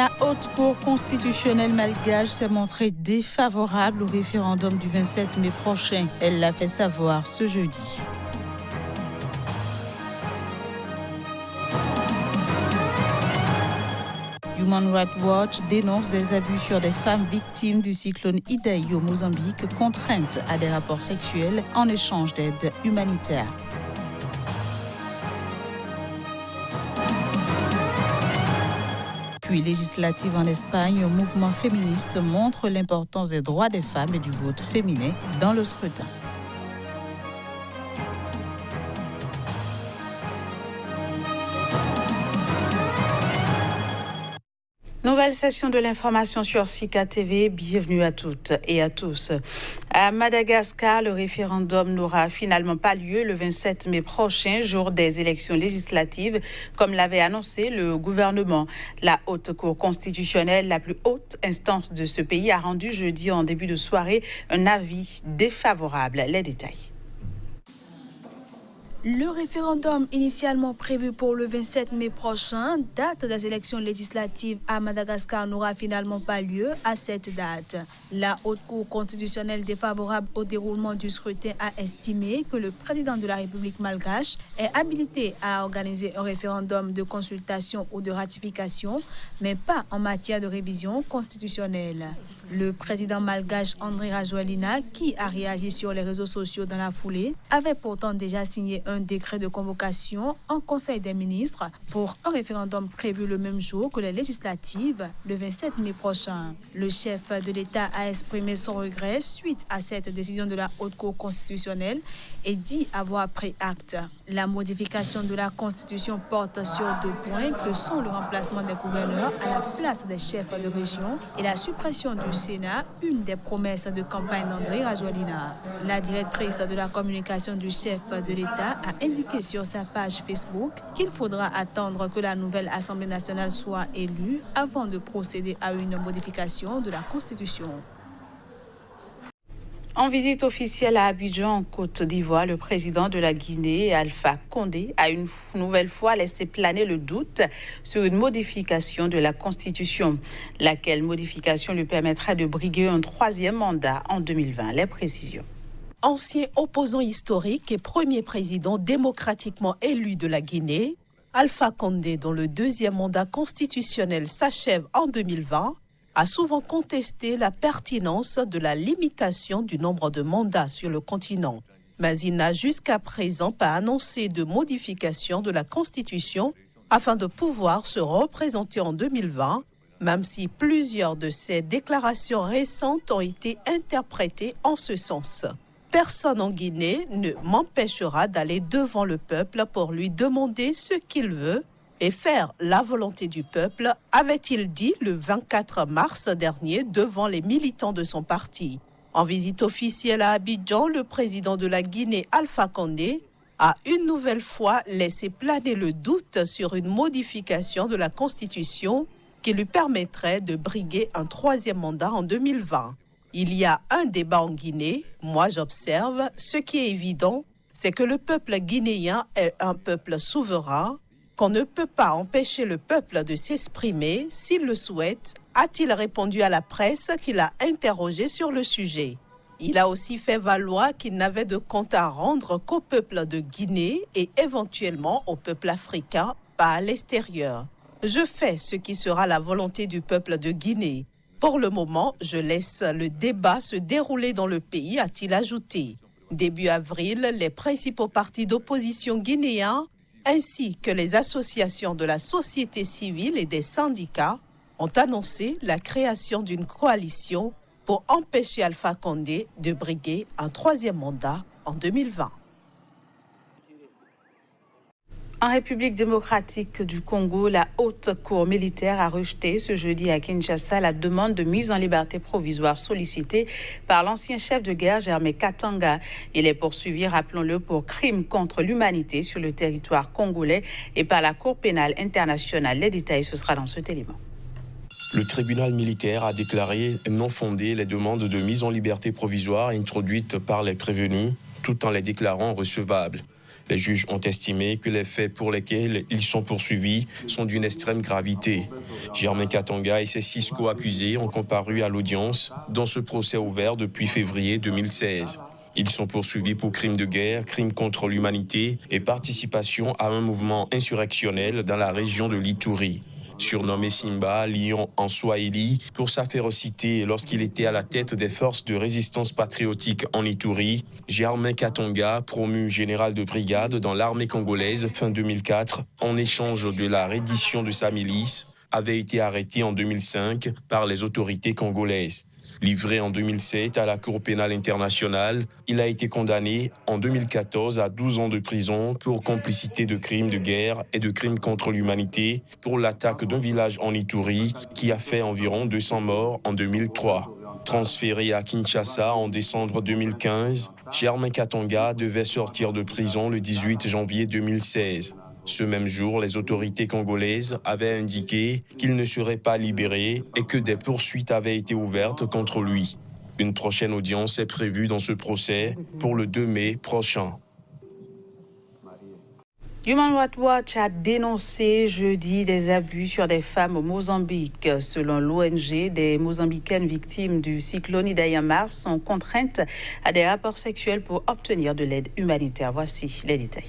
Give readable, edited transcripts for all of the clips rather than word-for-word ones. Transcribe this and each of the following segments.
La Haute Cour constitutionnelle malgache s'est montrée défavorable au référendum du 27 mai prochain. Elle l'a fait savoir ce jeudi. Human Rights Watch dénonce des abus sur des femmes victimes du cyclone Idai au Mozambique, contraintes à des rapports sexuels en échange d'aide humanitaire. Puis législative en Espagne, un mouvement féministe montre l'importance des droits des femmes et du vote féminin dans le scrutin. Nouvelle session de l'information sur Sika TV. Bienvenue à toutes et à tous. À Madagascar, le référendum n'aura finalement pas lieu le 27 mai prochain, jour des élections législatives, comme l'avait annoncé le gouvernement. La Haute Cour constitutionnelle, la plus haute instance de ce pays, a rendu jeudi en début de soirée un avis défavorable. Les détails. Le référendum initialement prévu pour le 27 mai prochain, date des élections législatives à Madagascar, n'aura finalement pas lieu à cette date. La Haute Cour constitutionnelle défavorable au déroulement du scrutin a estimé que le président de la République malgache est habilité à organiser un référendum de consultation ou de ratification, mais pas en matière de révision constitutionnelle. Le président malgache Andry Rajoelina, qui a réagi sur les réseaux sociaux dans la foulée, avait pourtant déjà signé un décret de convocation en Conseil des ministres pour un référendum prévu le même jour que les législatives, le 27 mai prochain. Le chef de l'État a exprimé son regret suite à cette décision de la Haute Cour constitutionnelle et dit avoir pris acte. La modification de la Constitution porte sur 2 points que sont le remplacement des gouverneurs à la place des chefs de région et la suppression du Sénat, une des promesses de campagne d'Andry Rajoelina. La directrice de la communication du chef de l'État a indiqué sur sa page Facebook qu'il faudra attendre que la nouvelle Assemblée nationale soit élue avant de procéder à une modification de la Constitution. En visite officielle à Abidjan, en Côte d'Ivoire, le président de la Guinée, Alpha Condé, a une nouvelle fois laissé planer le doute sur une modification de la Constitution. Laquelle modification lui permettra de briguer un 3e mandat en 2020. Les précisions. Ancien opposant historique et premier président démocratiquement élu de la Guinée, Alpha Condé, dont le 2e mandat constitutionnel s'achève en 2020, a souvent contesté la pertinence de la limitation du nombre de mandats sur le continent. Mais il n'a jusqu'à présent pas annoncé de modification de la Constitution afin de pouvoir se représenter en 2020, même si plusieurs de ses déclarations récentes ont été interprétées en ce sens. Personne en Guinée ne m'empêchera d'aller devant le peuple pour lui demander ce qu'il veut et faire la volonté du peuple, avait-il dit le 24 mars dernier devant les militants de son parti. En visite officielle à Abidjan, le président de la Guinée, Alpha Condé, a une nouvelle fois laissé planer le doute sur une modification de la Constitution qui lui permettrait de briguer un 3e mandat en 2020. Il y a un débat en Guinée, moi j'observe, ce qui est évident, c'est que le peuple guinéen est un peuple souverain, qu'on ne peut pas empêcher le peuple de s'exprimer s'il le souhaite, a-t-il répondu à la presse qui l'a interrogé sur le sujet. Il a aussi fait valoir qu'il n'avait de compte à rendre qu'au peuple de Guinée et éventuellement au peuple africain, pas à l'extérieur. Je fais ce qui sera la volonté du peuple de Guinée. Pour le moment, je laisse le débat se dérouler dans le pays, a-t-il ajouté. Début avril, les principaux partis d'opposition guinéens ainsi que les associations de la société civile et des syndicats ont annoncé la création d'une coalition pour empêcher Alpha Condé de briguer un 3e mandat en 2020. En République démocratique du Congo, la Haute Cour militaire a rejeté ce jeudi à Kinshasa la demande de mise en liberté provisoire sollicitée par l'ancien chef de guerre Germain Katanga. Il est poursuivi, rappelons-le, pour crimes contre l'humanité sur le territoire congolais et par la Cour pénale internationale. Les détails, ce sera dans cet élément. Le tribunal militaire a déclaré non fondées les demandes de mise en liberté provisoire introduites par les prévenus, tout en les déclarant recevables. Les juges ont estimé que les faits pour lesquels ils sont poursuivis sont d'une extrême gravité. Germain Katanga et ses 6 co-accusés ont comparu à l'audience dans ce procès ouvert depuis février 2016. Ils sont poursuivis pour crimes de guerre, crimes contre l'humanité et participation à un mouvement insurrectionnel dans la région de l'Ituri. Surnommé Simba, lion en Swahili, pour sa férocité lorsqu'il était à la tête des forces de résistance patriotique en Ituri, Germain Katanga, promu général de brigade dans l'armée congolaise fin 2004, en échange de la reddition de sa milice, avait été arrêté en 2005 par les autorités congolaises. Livré en 2007 à la Cour pénale internationale, il a été condamné en 2014 à 12 ans de prison pour complicité de crimes de guerre et de crimes contre l'humanité pour l'attaque d'un village en Ituri qui a fait environ 200 morts en 2003. Transféré à Kinshasa en décembre 2015, Germain Katanga devait sortir de prison le 18 janvier 2016. Ce même jour, les autorités congolaises avaient indiqué qu'il ne serait pas libéré et que des poursuites avaient été ouvertes contre lui. Une prochaine audience est prévue dans ce procès pour le 2 mai prochain. Human Rights Watch a dénoncé jeudi des abus sur des femmes au Mozambique. Selon l'ONG, des Mozambicaines victimes du cyclone Idai en mars sont contraintes à des rapports sexuels pour obtenir de l'aide humanitaire. Voici les détails.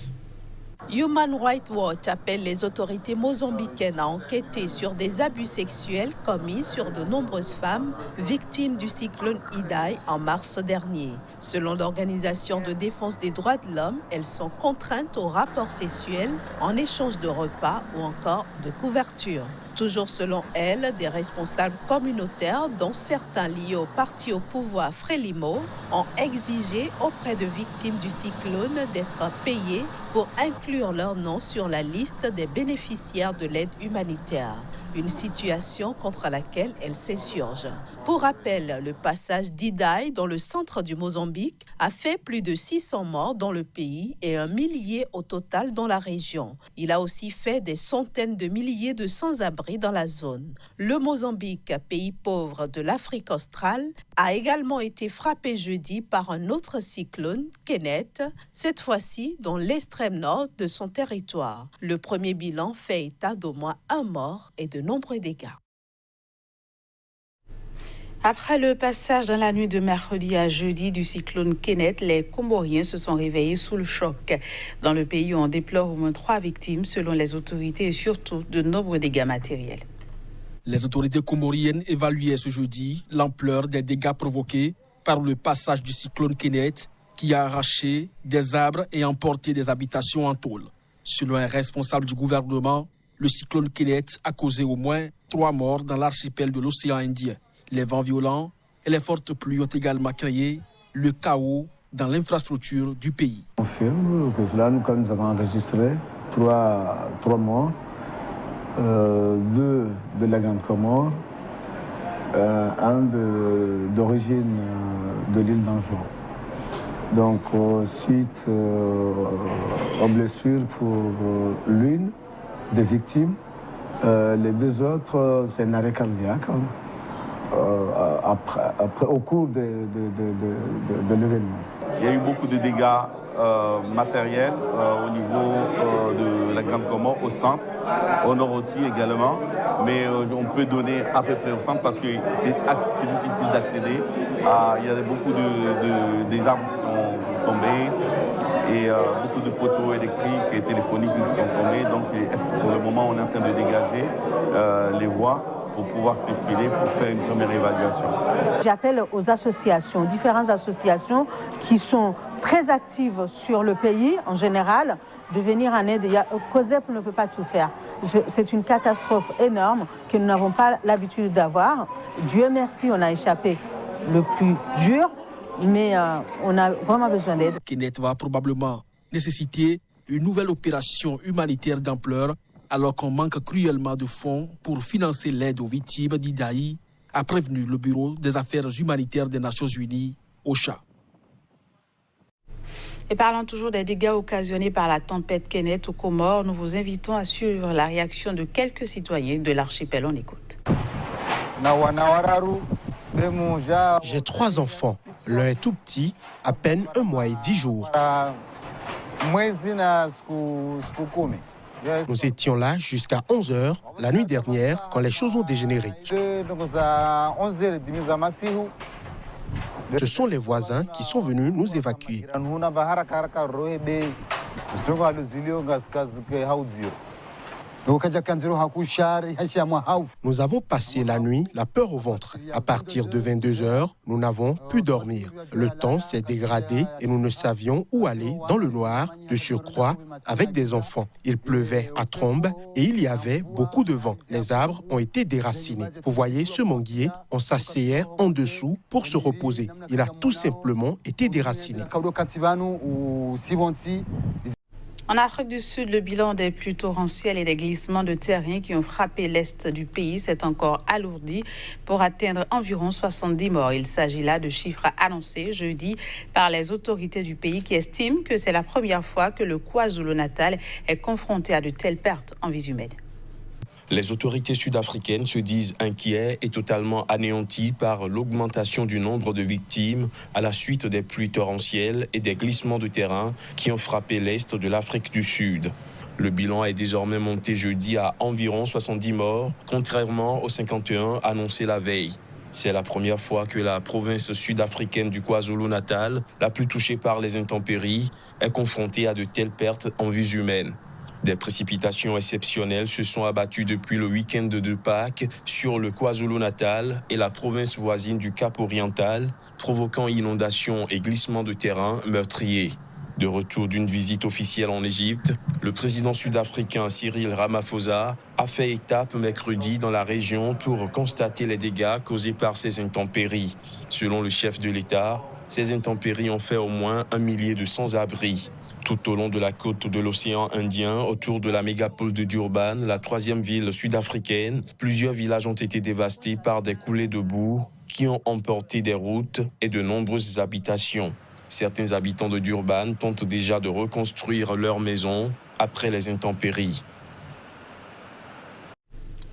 Human Rights Watch appelle les autorités mozambicaines à enquêter sur des abus sexuels commis sur de nombreuses femmes victimes du cyclone Idai en mars dernier. Selon l'Organisation de défense des droits de l'homme, elles sont contraintes aux rapports sexuels en échange de repas ou encore de couverture. Toujours selon elle, des responsables communautaires, dont certains liés au parti au pouvoir Frelimo, ont exigé auprès de victimes du cyclone d'être payées pour inclure leur nom sur la liste des bénéficiaires de l'aide humanitaire. Une situation contre laquelle elle s'insurge. Pour rappel, le passage d'Idai dans le centre du Mozambique a fait plus de 600 morts dans le pays et 1 millier au total dans la région. Il a aussi fait des centaines de milliers de sans-abri dans la zone. Le Mozambique, pays pauvre de l'Afrique australe, a également été frappé jeudi par un autre cyclone, Kenneth, cette fois-ci dans l'extrême nord de son territoire. Le premier bilan fait état d'au moins 1 mort et de nombreux dégâts. Après le passage dans la nuit de mercredi à jeudi du cyclone Kenneth, les Comoriens se sont réveillés sous le choc. Dans le pays, on déplore au moins 3 victimes selon les autorités et surtout de nombreux dégâts matériels. Les autorités comoriennes évaluaient ce jeudi l'ampleur des dégâts provoqués par le passage du cyclone Kenneth qui a arraché des arbres et emporté des habitations en tôle. Selon un responsable du gouvernement, le cyclone Kenneth a causé au moins 3 morts dans l'archipel de l'océan Indien. Les vents violents et les fortes pluies ont également créé le chaos dans l'infrastructure du pays. On confirme que là, nous avons enregistré 3 morts, 2 de la Grande Comore, 1 d'origine de l'île d'Anjou. Donc, suite aux blessures pour l'une des victimes, les 2 autres, c'est un arrêt cardiaque. Après, au cours de l'événement. Il y a eu beaucoup de dégâts matériels au niveau de la Grande Comore, au centre, au nord aussi également, mais on peut donner à peu près au centre parce que c'est difficile d'accéder. Il y a beaucoup des arbres qui sont tombés et beaucoup de poteaux électriques et téléphoniques qui sont tombés. Donc pour le moment, on est en train de dégager les voies pour pouvoir circuler, pour faire une première évaluation. J'appelle aux associations, différentes associations qui sont très actives sur le pays en général, de venir en aide. COSEP ne peut pas tout faire. C'est une catastrophe énorme que nous n'avons pas l'habitude d'avoir. Dieu merci, on a échappé le plus dur, mais on a vraiment besoin d'aide. Kenneth va probablement nécessiter une nouvelle opération humanitaire d'ampleur alors qu'on manque cruellement de fonds pour financer l'aide aux victimes d'Idai, a prévenu le Bureau des affaires humanitaires des Nations Unies, OCHA. Et parlant toujours des dégâts occasionnés par la tempête Kenneth aux Comores, nous vous invitons à suivre la réaction de quelques citoyens de l'archipel. On écoute. J'ai 3 enfants. L'un est tout petit, à peine 1 mois et 10 jours. Nous étions là jusqu'à 11h la nuit dernière quand les choses ont dégénéré. Ce sont les voisins qui sont venus nous évacuer. Nous avons passé la nuit la peur au ventre. À partir de 22h, nous n'avons pu dormir. Le temps s'est dégradé et nous ne savions où aller dans le noir, de surcroît, avec des enfants. Il pleuvait à trombe et il y avait beaucoup de vent. Les arbres ont été déracinés. Vous voyez ce manguier, on s'asseyait en dessous pour se reposer. Il a tout simplement été déraciné. En Afrique du Sud, le bilan des pluies torrentielles et des glissements de terrain qui ont frappé l'est du pays s'est encore alourdi pour atteindre environ 70 morts. Il s'agit là de chiffres annoncés jeudi par les autorités du pays qui estiment que c'est la première fois que le KwaZulu-Natal est confronté à de telles pertes en vies humaines. Les autorités sud-africaines se disent inquiets et totalement anéantis par l'augmentation du nombre de victimes à la suite des pluies torrentielles et des glissements de terrain qui ont frappé l'est de l'Afrique du Sud. Le bilan est désormais monté jeudi à environ 70 morts, contrairement aux 51 annoncés la veille. C'est la première fois que la province sud-africaine du KwaZulu-Natal, la plus touchée par les intempéries, est confrontée à de telles pertes en vies humaines. Des précipitations exceptionnelles se sont abattues depuis le week-end de Pâques sur le KwaZulu-Natal et la province voisine du Cap-Oriental, provoquant inondations et glissements de terrain meurtriers. De retour d'une visite officielle en Égypte, le président sud-africain Cyril Ramaphosa a fait étape mercredi dans la région pour constater les dégâts causés par ces intempéries. Selon le chef de l'État, ces intempéries ont fait au moins 1 millier de sans-abri. Tout au long de la côte de l'océan Indien, autour de la mégapole de Durban, la 3e ville sud-africaine, plusieurs villages ont été dévastés par des coulées de boue qui ont emporté des routes et de nombreuses habitations. Certains habitants de Durban tentent déjà de reconstruire leurs maisons après les intempéries.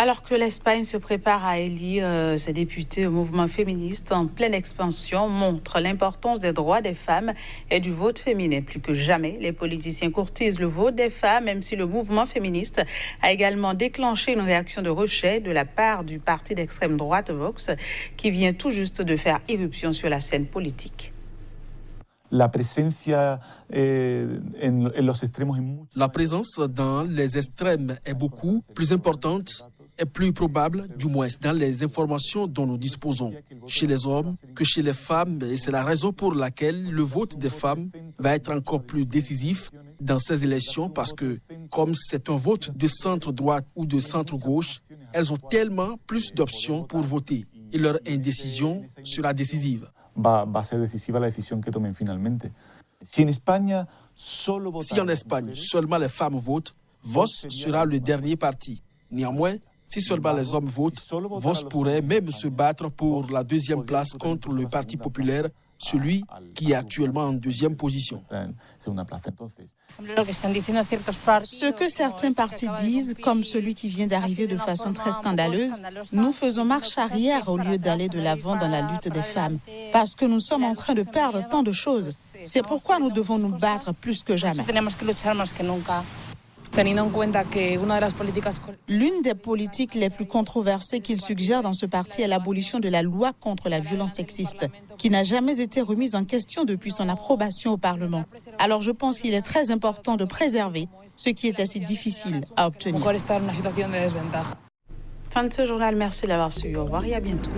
Alors que l'Espagne se prépare à élire ses députés au mouvement féministe en pleine expansion, montre l'importance des droits des femmes et du vote féminin. Plus que jamais, les politiciens courtisent le vote des femmes, même si le mouvement féministe a également déclenché une réaction de rejet de la part du parti d'extrême droite Vox, qui vient tout juste de faire irruption sur la scène politique. La présence dans les extrêmes est beaucoup plus importante et plus probable, du moins dans les informations dont nous disposons, chez les hommes que chez les femmes. Et c'est la raison pour laquelle le vote des femmes va être encore plus décisif dans ces élections, parce que comme c'est un vote de centre-droite ou de centre-gauche, elles ont tellement plus d'options pour voter et leur indécision sera décisive. Va a ser decisiva la decisión que tomen finalmente. Si en Espagne seulement les femmes votent, Vox sera le dernier parti. Néanmoins, si seulement les hommes votent, Vox pourrait même se battre pour la 2e place contre le Parti populaire, celui qui est actuellement en 2e position. Ce que certains partis disent, comme celui qui vient d'arriver de façon très scandaleuse, nous faisons marche arrière au lieu d'aller de l'avant dans la lutte des femmes, parce que nous sommes en train de perdre tant de choses. C'est pourquoi nous devons nous battre plus que jamais. L'une des politiques les plus controversées qu'il suggère dans ce parti est l'abolition de la loi contre la violence sexiste, qui n'a jamais été remise en question depuis son approbation au Parlement. Alors je pense qu'il est très important de préserver ce qui est assez difficile à obtenir. Fin de ce journal, merci d'avoir suivi. Au revoir et à bientôt.